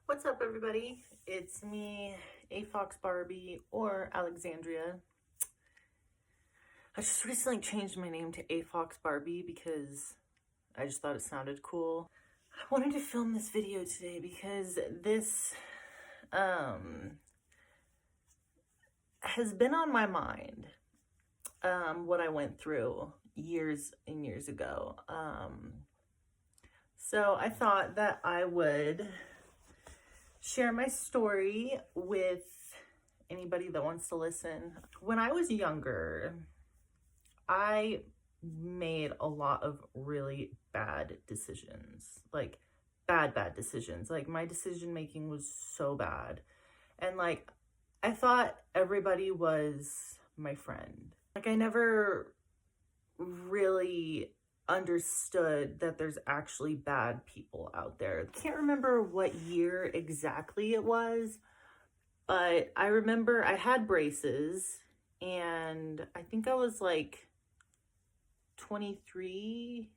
What's up, everybody? It's me, A Fox Barbie, or Alexandria. I just recently changed my name to A Fox Barbie because I just thought it sounded cool. I wanted to film this video today because this has been on my mind. What I went through years and years ago. So I thought that I would share my story with anybody that wants to listen. When I was younger, I made a lot of really bad decisions, like bad decisions. Like my decision making was so bad. And like, I thought everybody was my friend. Like I never really understood that there's actually bad people out there. I can't remember what year exactly it was, but I remember I had braces and I think I was like 23,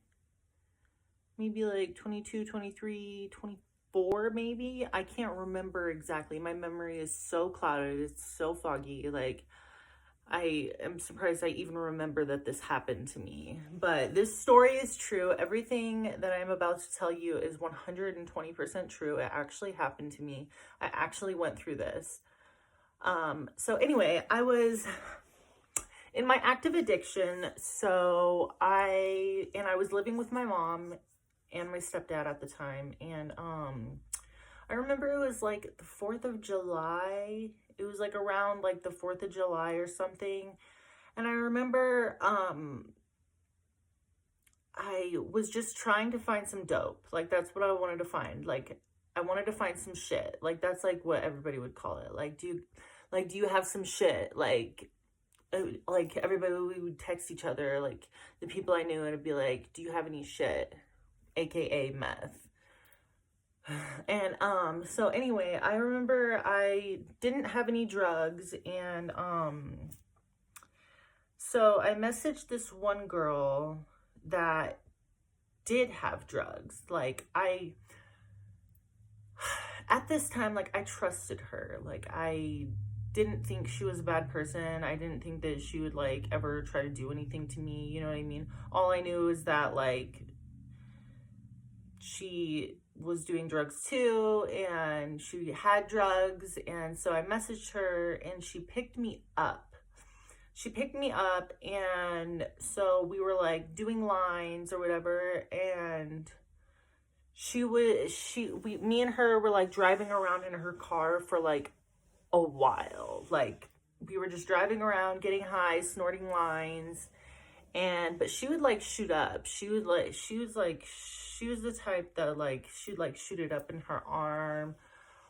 maybe like 22, 23, 24 maybe. I can't remember exactly. My memory is so clouded. It's so foggy. Like I am surprised I even remember that this happened to me. But this story is true. Everything that I'm about to tell you is 120% true. It actually happened to me. I actually went through this. So anyway, I was in my active addiction. So I was living with my mom and my stepdad at the time. And I remember it was like the 4th of July. It was like around like the 4th of July or something. And I remember I was just trying to find some dope. Like that's what I wanted to find. Like I wanted to find some shit. Like that's like what everybody would call it. Like do you have some shit? Like everybody, we would text each other, like the people I knew, and it'd be like, do you have any shit? AKA meth. And so anyway, I remember I didn't have any drugs, and so I messaged this one girl that did have drugs. Like at this time, like I trusted her. Like I didn't think she was a bad person. I didn't think that she would like ever try to do anything to me, you know what I mean? All I knew is that like she was doing drugs too, and she had drugs. And so I messaged her and she picked me up. And so we were like doing lines or whatever, and me and her were like driving around in her car for like a while. Like we were just driving around, getting high, snorting lines. But she would like shoot up. She was the type that like she'd like shoot it up in her arm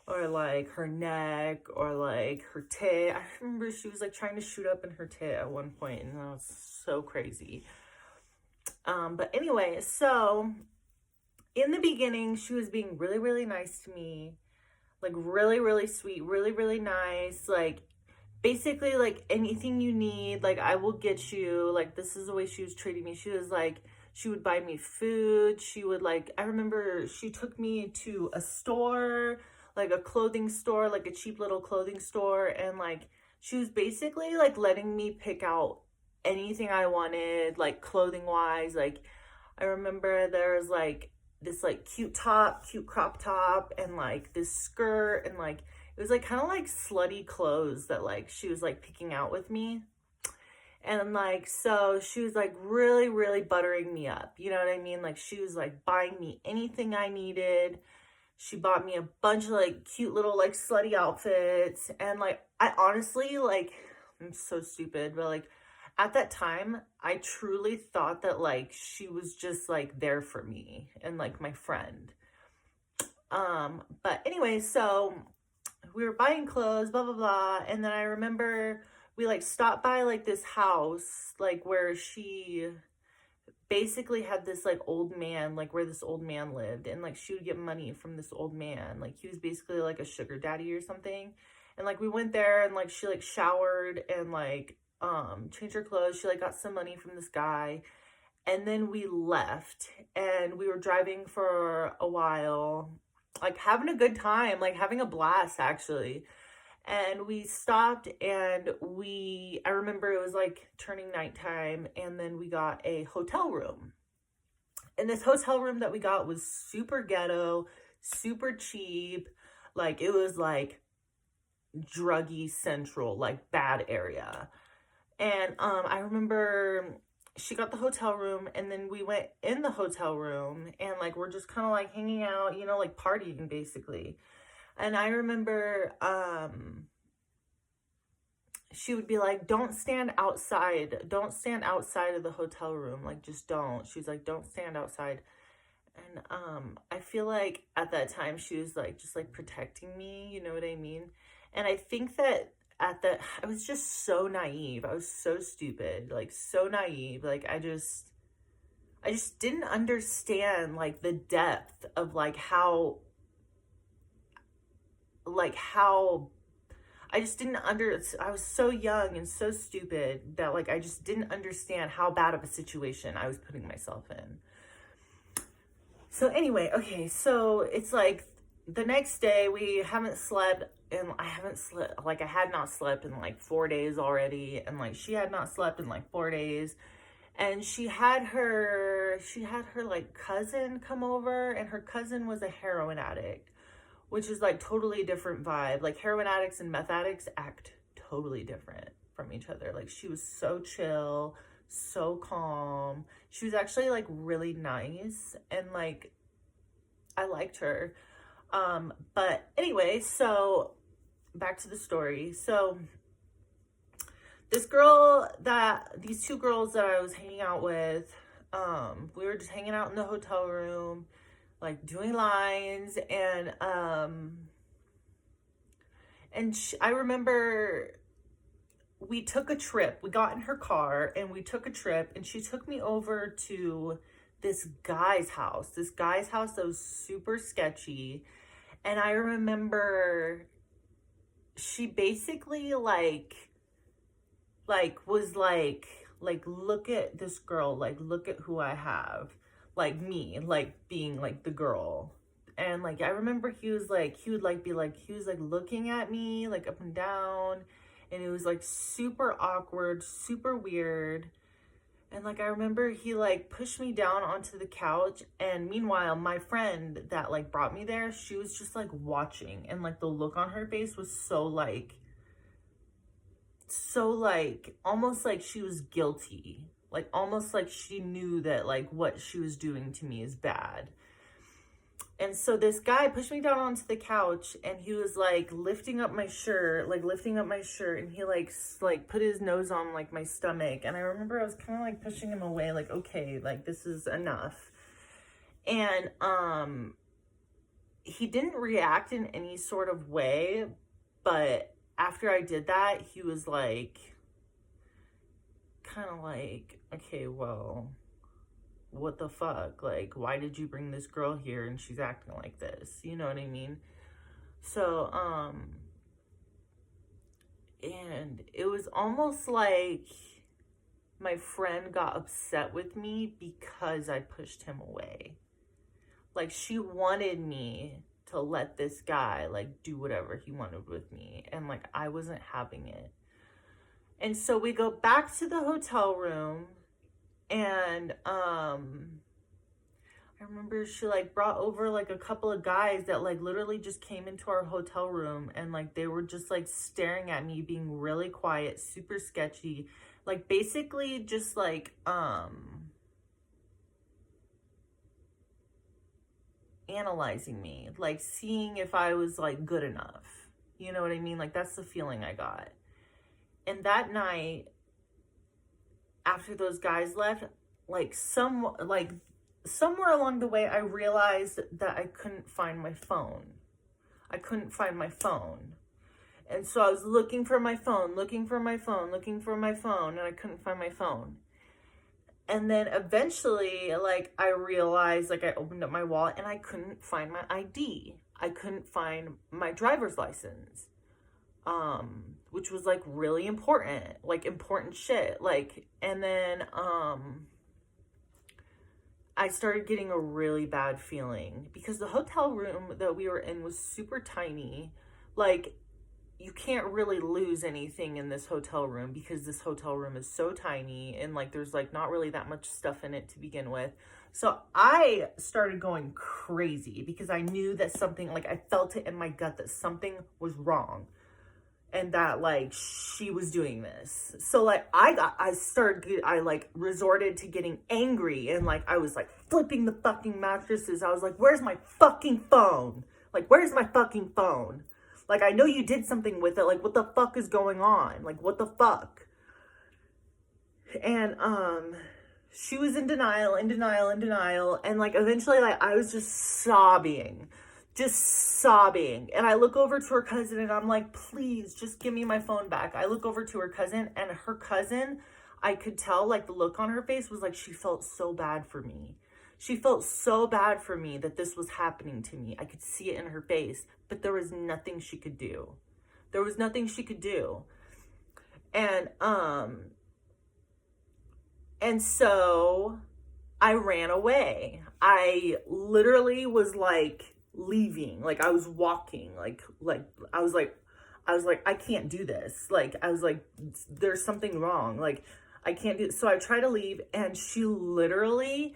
or like her neck or like her tit. I remember she was like trying to shoot up in her tit at one point, and that was so crazy. But anyway, so in the beginning, she was being really, really nice to me. Like really, really sweet, really, really nice. Like basically like anything you need, like I will get you. Like this is the way she was treating me. She was like, she would buy me food. She would like, I remember she took me to a store, like a clothing store, like a cheap little clothing store. And like, she was basically like letting me pick out anything I wanted, like clothing wise. Like I remember there was like this like cute crop top, and like this skirt, and like it was like kind of like slutty clothes that like she was like picking out with me. And like, so she was like really, really buttering me up. You know what I mean? Like she was like buying me anything I needed. She bought me a bunch of like cute little like slutty outfits. And like, I honestly like, I'm so stupid, but like at that time, I truly thought that like she was just like there for me and like my friend. But anyway, so we were buying clothes, blah, blah, blah. And then I remember we like stopped by like this house, like where she basically had this like old man, like where this old man lived. And like she would get money from this old man. Like he was basically like a sugar daddy or something. And like we went there, and like she like showered and like changed her clothes. She like got some money from this guy. And then we left, and we were driving for a while. like having a good time, like having a blast actually. And we stopped and I remember it was like turning nighttime, and then we got a hotel room. And this hotel room that we got was super ghetto, super cheap. Like it was like druggy central, like bad area. And I remember she got the hotel room, and then we went in the hotel room, and like we're just kind of like hanging out, you know, like partying basically. And I remember she would be like, don't stand outside of the hotel room, like just don't. She's like, don't stand outside. And I feel like at that time she was like just like protecting me, you know what I mean? And I think that I was just so naive. I was so stupid, like so naive. Like I just didn't understand like the depth of how I just didn't I was so young and so stupid that like I just didn't understand how bad of a situation I was putting myself in. So anyway, okay, so it's like the next day we haven't slept, and I haven't slept, like I had not slept in like 4 days already, and like she had not slept in like 4 days. And she had her like cousin come over, and her cousin was a heroin addict, which is like totally different vibe. Like heroin addicts and meth addicts act totally different from each other. Like she was so chill, so calm. She was actually like really nice, and like I liked her. But anyway, so back to the story. So these two girls that I was hanging out with, we were just hanging out in the hotel room, like doing lines, and I remember we took a trip. We got in her car and we took a trip, and she took me over to this guy's house that was super sketchy. And I remember she basically was like look at this girl, like look at who I have, like me, like being like the girl. And like I remember he was like he would like be like he was like looking at me like up and down, and it was like super awkward, super weird. And like I remember he like pushed me down onto the couch, and meanwhile my friend that like brought me there, she was just like watching, and like the look on her face was so like almost like she was guilty, like almost like she knew that like what she was doing to me is bad. And so this guy pushed me down onto the couch, and he was like lifting up my shirt, and he like put his nose on like my stomach. And I remember I was kind of like pushing him away, like, okay, like this is enough. And he didn't react in any sort of way, but after I did that, he was like kind of like, okay, well, what the fuck? Like, why did you bring this girl here and she's acting like this? You know what I mean? So, and it was almost like my friend got upset with me because I pushed him away. Like, she wanted me to let this guy, like, do whatever he wanted with me. And, like, I wasn't having it. And so we go back to the hotel room, and I remember she like brought over like a couple of guys that like literally just came into our hotel room, and like they were just like staring at me, being really quiet, super sketchy, like basically just like analyzing me, like seeing if I was like good enough. You know what I mean? Like that's the feeling I got. And that night, after those guys left, like somewhere along the way, I realized that I couldn't find my phone. And so I was looking for my phone, and I couldn't find my phone. And then eventually, like, I realized, like, I opened up my wallet and I couldn't find my ID. I couldn't find my driver's license. Which was like really important, like important shit. Like, and then, I started getting a really bad feeling because the hotel room that we were in was super tiny. Like, you can't really lose anything in this hotel room because this hotel room is so tiny, and like there's like not really that much stuff in it to begin with. So I started going crazy because I knew that something, like I felt it in my gut that something was wrong and that like she was doing this. So like I like resorted to getting angry, and like I was like flipping the fucking mattresses. I was like, where's my fucking phone? Like, where's my fucking phone? Like, I know you did something with it. Like, what the fuck is going on? Like, what the fuck? And she was in denial, in denial, in denial, and like eventually like I was just sobbing. And I look over to her cousin and I'm like, please just give me my phone back. I look over to her cousin, and her cousin, I could tell like the look on her face was like she felt so bad for me. She felt so bad for me that this was happening to me. I could see it in her face, but there was nothing she could do. There was nothing she could do. And so I ran away. I literally was like leaving. Like I was walking. Like I was like I can't do this. Like I was like there's something wrong. Like I can't do. So I try to leave, and she literally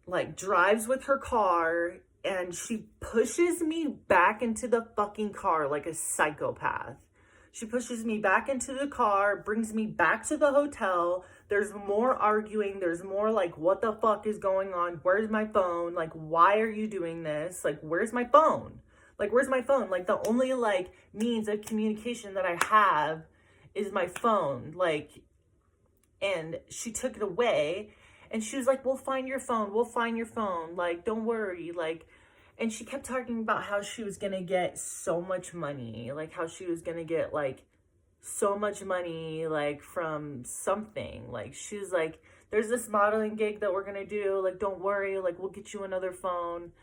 like drives with her car, and she pushes me back into the fucking car like a psychopath. She pushes me back into the car, brings me back to the hotel. There's more arguing. There's more like, what the fuck is going on? Where's my phone? Like, why are you doing this? Like, where's my phone? Like, where's my phone? Like, the only like means of communication that I have is my phone. Like, and she took it away, and she was like, we'll find your phone. We'll find your phone. Like, don't worry. Like, and she kept talking about how she was going to get so much money, like how she was going to get like so much money, like from something. Like she was like, there's this modeling gig that we're going to do. Like, don't worry. Like, we'll get you another phone.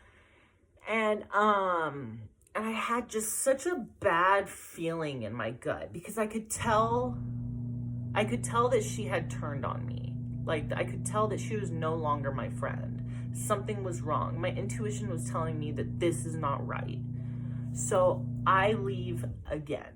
And I had just such a bad feeling in my gut because I could tell that she had turned on me. Like, I could tell that she was no longer my friend. Something was wrong. My intuition was telling me that this is not right. So I leave again.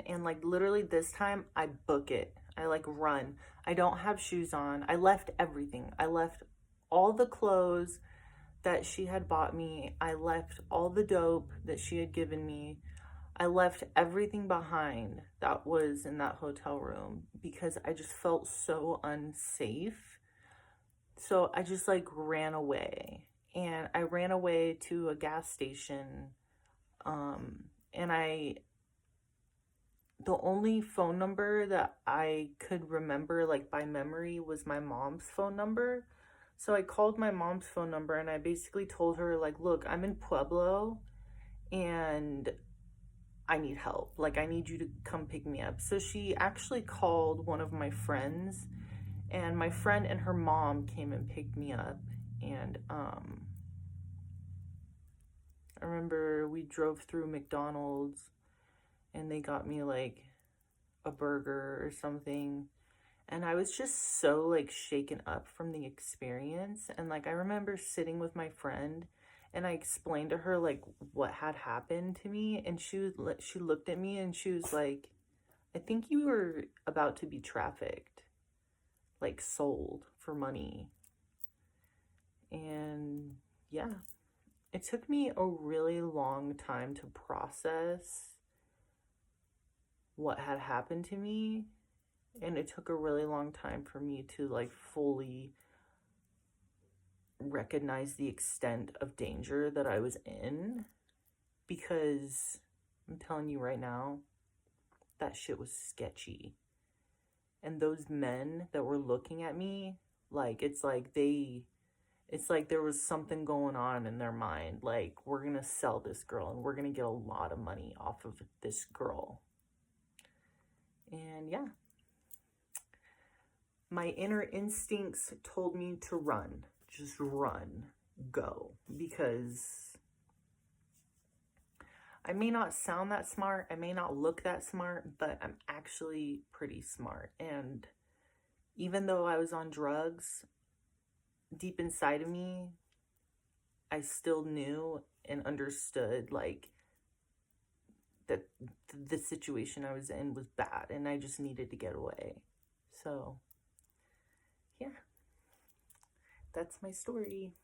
And like literally this time I book it. I like run. I don't have shoes on. I left everything. I left all the clothes that she had bought me. I left all the dope that she had given me. I left everything behind that was in that hotel room because I just felt so unsafe. So I just like ran away, and I ran away to a gas station. And the only phone number that I could remember like by memory was my mom's phone number. So I called my mom's phone number, and I basically told her like, look, I'm in Pueblo and I need help. Like, I need you to come pick me up. So she actually called one of my friends, and my friend and her mom came and picked me up. And I remember we drove through McDonald's, and they got me like a burger or something. And I was just so like shaken up from the experience. And like I remember sitting with my friend, and I explained to her like what had happened to me, and she looked at me and she was like, I think you were about to be trafficked, like sold for money. And yeah, it took me a really long time to process what had happened to me, and it took a really long time for me to like fully recognize the extent of danger that I was in, because I'm telling you right now, that shit was sketchy. And those men that were looking at me, like it's like there was something going on in their mind, like, we're gonna sell this girl and we're gonna get a lot of money off of this girl. And yeah, my inner instincts told me to run. Just run, go, because I may not sound that smart, I may not look that smart, but I'm actually pretty smart. And even though I was on drugs, deep inside of me, I still knew and understood like that the situation I was in was bad and I just needed to get away. So, yeah, that's my story.